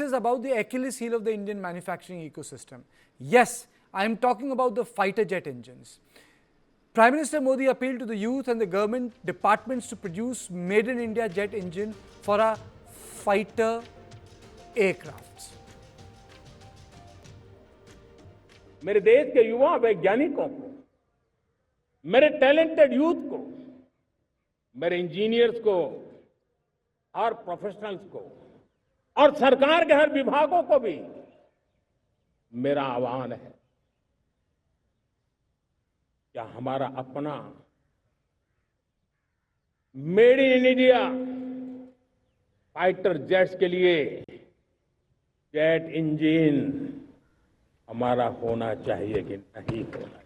is about the Achilles heel of the Indian manufacturing ecosystem. Yes, I am talking about the fighter jet engines. Prime Minister Modi appealed to the youth and the government departments to produce made in India jet engine for our fighter aircrafts. मेरे देश के युवा वैज्ञानिकों को, मेरे talented youth को, मेरे engineers को और प्रोफेशनल्स को और सरकार के हर विभागों को भी मेरा आह्वान है, क्या हमारा अपना made in India fighter jets के लिए जेट इंजन हमारा होना चाहिए कि नहीं होना चाहिए?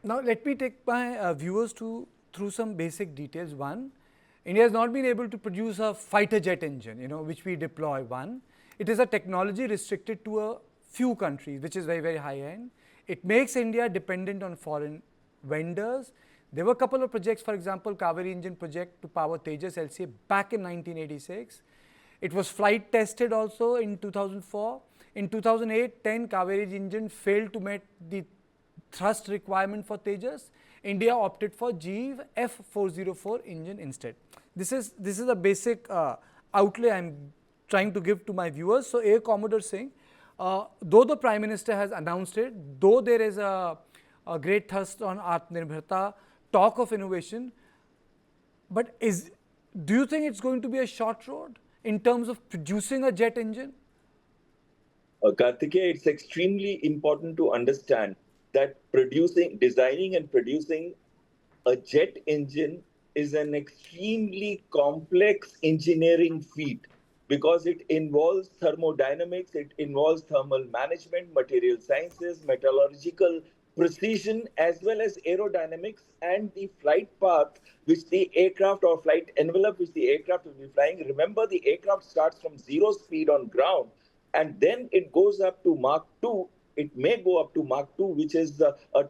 Now, let me take my viewers through some basic details. One, India has not been able to produce a fighter jet engine, which we deploy. One, it is a technology restricted to a few countries, which is very, very high end. It makes India dependent on foreign vendors. There were a couple of projects, for example, Kaveri engine project to power Tejas LCA back in 1986. It was flight tested also in 2004. In 2008-10, Kaveri engine failed to meet the thrust requirement for Tejas. India opted for GE F404 engine instead. This is a basic outlay I am trying to give to my viewers. So Air Commodore Singh, though the Prime Minister has announced it, though there is a great thrust on Atmanirbharta, talk of innovation, but do you think it's going to be a short road in terms of producing a jet engine? Kartikeya, it's extremely important to understand that designing and producing a jet engine is an extremely complex engineering feat because it involves thermodynamics, it involves thermal management, material sciences, metallurgical precision, as well as aerodynamics and the flight path which the aircraft or flight envelope which the aircraft will be flying. Remember, the aircraft starts from 0 speed on ground and then it goes up to Mach 2. It may go up to Mach 2, which is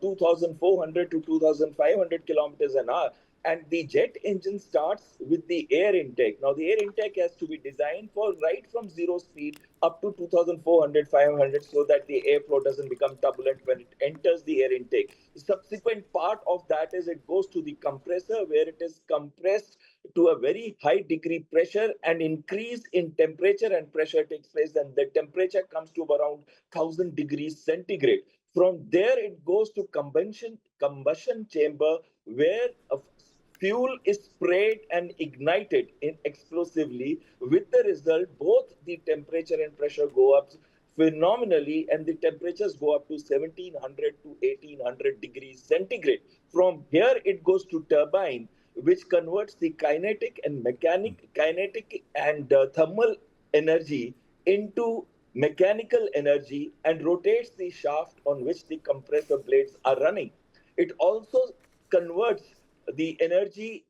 2,400 to 2,500 kilometers an hour. And the jet engine starts with the air intake. Now, the air intake has to be designed for right from 0 speed up to 2,400, 500, so that the airflow doesn't become turbulent when it enters the air intake. The subsequent part of that is it goes to the compressor, where it is compressed to a very high degree pressure, and increase in temperature and pressure takes place, and the temperature comes to around 1,000 degrees centigrade. From there, it goes to combustion chamber, where a fuel is sprayed and ignited explosively. With the result, both the temperature and pressure go up phenomenally, and the temperatures go up to 1,700 to 1,800 degrees centigrade. From here, it goes to turbine, which converts the kinetic and thermal energy into mechanical energy and rotates the shaft on which the compressor blades are running. It also converts the energy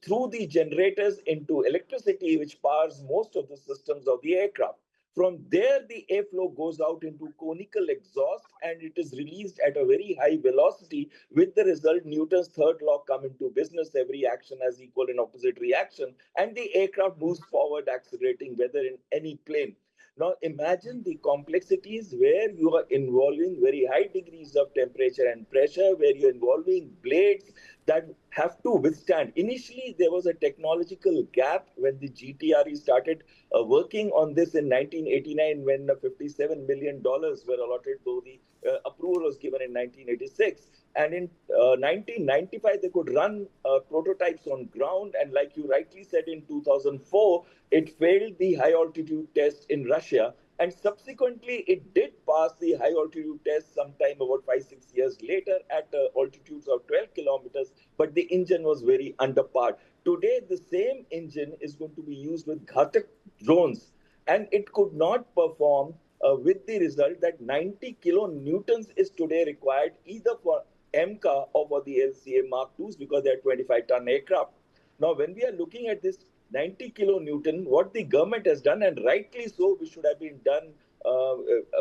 through the generators into electricity, which powers most of the systems of the aircraft. From there, the airflow goes out into conical exhaust and it is released at a very high velocity. With the result, Newton's third law come into business: every action has equal and opposite reaction, and the aircraft moves forward, accelerating, whether in any plane. Now imagine the complexities where you are involving very high degrees of temperature and pressure, where you're involving blades that have to withstand. Initially, there was a technological gap when the GTRE started working on this in 1989, when $57 million were allotted, though the approval was given in 1986. And in 1995, they could run prototypes on ground. And like you rightly said, in 2004, it failed the high altitude test in Russia. And subsequently, it did pass the high altitude test sometime about 5-6 years later at altitudes of 12 kilometers, but the engine was very under par. Today, the same engine is going to be used with Ghatak drones, and it could not perform with the result that 90 kilonewtons is today required either for MCA or for the LCA Mark IIs, because they are 25-ton aircraft. Now, when we are looking at this 90 kilonewton, what the government has done, and rightly so, which should have been done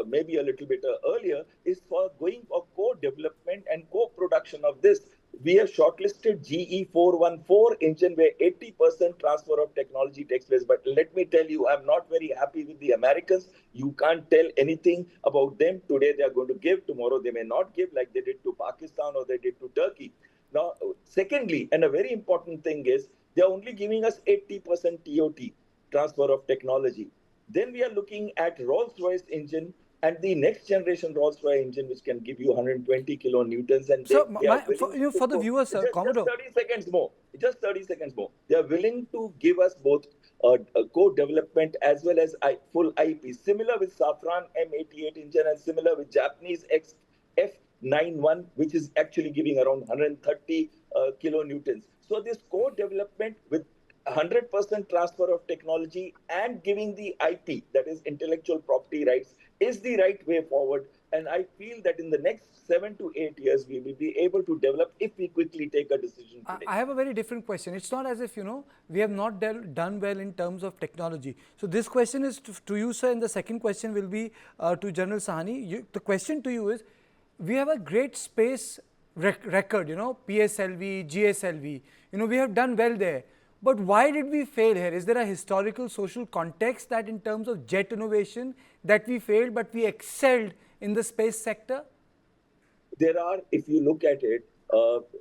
maybe a little bit earlier, is for going for co-development and co-production of this. we have shortlisted GE414 engine where 80% transfer of technology takes place. But let me tell you, I'm not very happy with the Americans. You can't tell anything about them. Today they are going to give, tomorrow they may not give, like they did to Pakistan or they did to Turkey. Now, secondly, and a very important thing is, they're only giving us 80% TOT, transfer of technology. Then we are looking at Rolls-Royce engine and the next generation Rolls-Royce engine, which can give you 120 kilonewtons, and So, they are willing for, you know, for the viewers, just Commodore. 30 seconds more. Just 30 seconds more. They are willing to give us both a co-development as well as full IP. Similar with Safran M88 engine and similar with Japanese F91, which is actually giving around 130 kilonewtons. So this co-development with 100% transfer of technology and giving the IP, that is intellectual property rights, is the right way forward. And I feel that in the next 7 to 8 years, we will be able to develop if we quickly take a decision today. I have a very different question. It's not as if, you know, we have not done well in terms of technology. So this question is to you, sir, and the second question will be to General Sahni. The question to you is, we have a great space record, you know, PSLV, GSLV, you know, we have done well there. But why did we fail here? Is there a historical social context that in terms of jet innovation that we failed, but we excelled in the space sector? There are, if you look at it,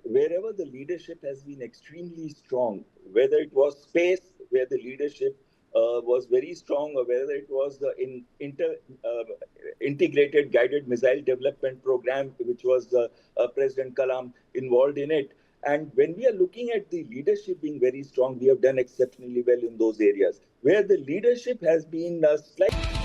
wherever the leadership has been extremely strong, whether it was space, where the leadership was very strong, or whether it was the integrated guided missile development program, which was President Kalam involved in it. And when we are looking at the leadership being very strong, we have done exceptionally well in those areas. Where the leadership has been slightly